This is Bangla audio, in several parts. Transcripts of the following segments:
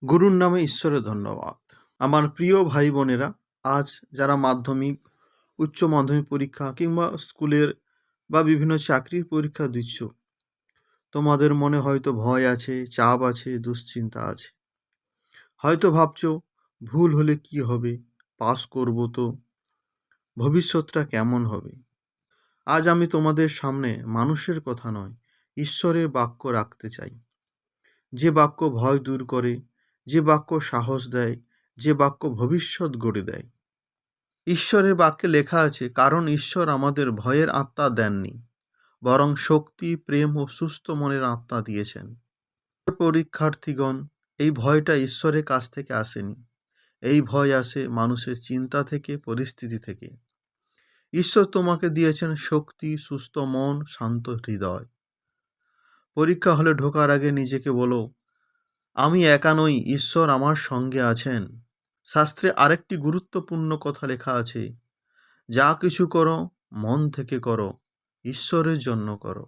গুরুর নামে ঈশ্বরে ধন্যবাদ। আমার প্রিয় ভাই বোনেরা, আজ যারা মাধ্যমিক, উচ্চ মাধ্যমিক পরীক্ষা কিংবা স্কুলের বা বিভিন্ন চাকরির পরীক্ষা দিচ্ছ, তোমাদের মনে হয়তো ভয় আছে, চাপ আছে, দুশ্চিন্তা আছে। হয়তো ভাবছো ভুল হলে কি হবে, পাস করব তো, ভবিষ্যৎটা কেমন হবে। আজ আমি তোমাদের সামনে মানুষের কথা নয়, ঈশ্বরের বাক্য রাখতে চাই। যে বাক্য ভয় দূর করে, যে বাক্য সাহস দেয়, যে বাক্য ভবিষ্যৎ গড়ে দেয়। ঈশ্বরের বাক্যে লেখা আছে, কারণ ঈশ্বর আমাদের ভয়ের আত্মা দেননি, বরং শক্তি, প্রেম ও সুস্থ মনের আত্মা দিয়েছেন। পরীক্ষার্থীগণ, এই ভয়টা ঈশ্বরের কাছ থেকে আসেনি। এই ভয় আসে মানুষের চিন্তা থেকে, পরিস্থিতি থেকে। ঈশ্বর তোমাকে দিয়েছেন শক্তি, সুস্থ মন, শান্ত হৃদয়। পরীক্ষা হলে ঢোকার আগে নিজেকে বলো, আমি একা নই, ঈশ্বর আমার সঙ্গে আছেন। শাস্ত্রে আরেকটি গুরুত্বপূর্ণ কথা লেখা আছে, যা কিছু করো মন থেকে করো, ঈশ্বরের জন্য করো।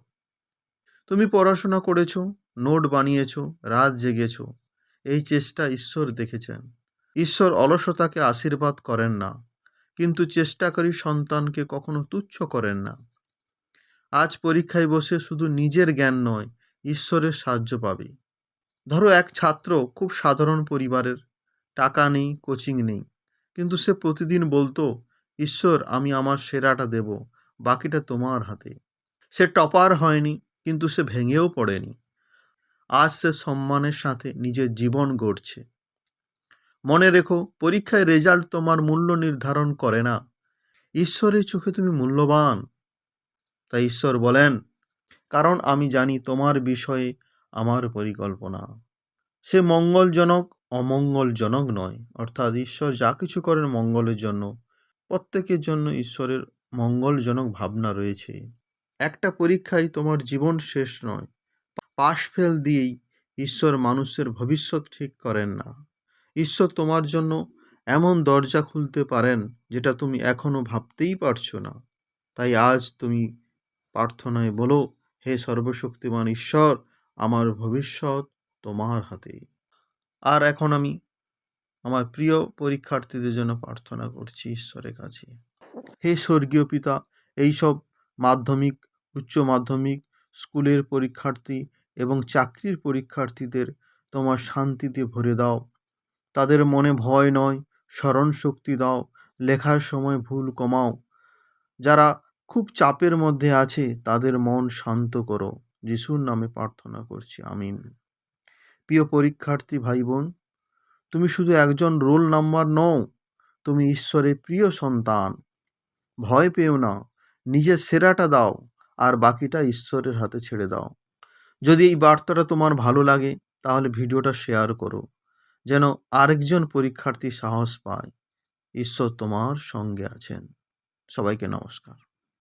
তুমি পড়াশোনা করেছো, নোট বানিয়েছো, রাত জেগেছো, এই চেষ্টা ঈশ্বর দেখেছেন। ঈশ্বর অলসতাকে আশীর্বাদ করেন না, কিন্তু চেষ্টাকারী সন্তানকে কখনো তুচ্ছ করেন না। আজ পরীক্ষায় বসে শুধু নিজের জ্ঞান নয়, ঈশ্বরের সাহায্য পাবে। ধরো এক ছাত্র খুব সাধারণ পরিবারের, টাকা নেই, কোচিং নেই, কিন্তু সে প্রতিদিন বলতো, ঈশ্বর আমি আমার সেরাটা দেব, বাকিটা তোমার হাতে। সে টপার হয়নি, কিন্তু সে ভেঙেও পড়েনি। আজ সে সম্মানের সাথে নিজের জীবন গড়ছে। মনে রেখো, পরীক্ষায় রেজাল্ট তোমার মূল্য নির্ধারণ করে না, ঈশ্বরের চোখে তুমি মূল্যবান। তাই ঈশ্বর বলেন, কারণ আমি জানি তোমার বিষয়ে আমার পরিকল্পনা। সে মঙ্গলজনক, অমঙ্গলজনক নয়। অর্থাৎ ঈশ্বর যা কিছু করেন মঙ্গলের জন্য। প্রত্যেকের জন্য ঈশ্বরের মঙ্গলজনক ভাবনা রয়েছে। একটা পরীক্ষায় তোমার জীবন শেষ নয়। পাশ ফেল দিয়েই ঈশ্বর মানুষের ভবিষ্যৎ ঠিক করেন না। ঈশ্বর তোমার জন্য এমন দরজা খুলতে পারেন যেটা তুমি এখনো ভাবতেই পারছো না। তাই আজ তুমি প্রার্থনায় বলো, হে সর্বশক্তিমান ঈশ্বর, আমার ভবিষ্যৎ তোমার হাতে। আর এখন আমি আমার প্রিয় পরীক্ষার্থীদের জন্য প্রার্থনা করছি ঈশ্বরের কাছে। হে স্বর্গীয় পিতা, এইসব মাধ্যমিক, উচ্চ মাধ্যমিক, স্কুলের পরীক্ষার্থী এবং চাকরির পরীক্ষার্থীদের তোমার শান্তিতে ভরে দাও। তাদের মনে ভয় নয়, স্মরণ শক্তি দাও, লেখার সময় ভুল কমাও। যারা খুব চাপের মধ্যে আছে তাদের মন শান্ত করো। যিশুর নামে প্রার্থনা করছি, আমিন। প্রিয় পরীক্ষার্থী ভাই বোন, তুমি শুধু একজন রোল নাম্বার নও, তুমি ঈশ্বরের প্রিয় সন্তান। ভয় পেও না, নিজের সেরাটা দাও, আর বাকিটা ঈশ্বরের হাতে ছেড়ে দাও। যদি এই বার্তাটা তোমার ভালো লাগে, তাহলে ভিডিওটা শেয়ার করো, যেন আরেকজন পরীক্ষার্থী সাহস পায়। ঈশ্বর তোমার সঙ্গে আছেন। সবাইকে নমস্কার।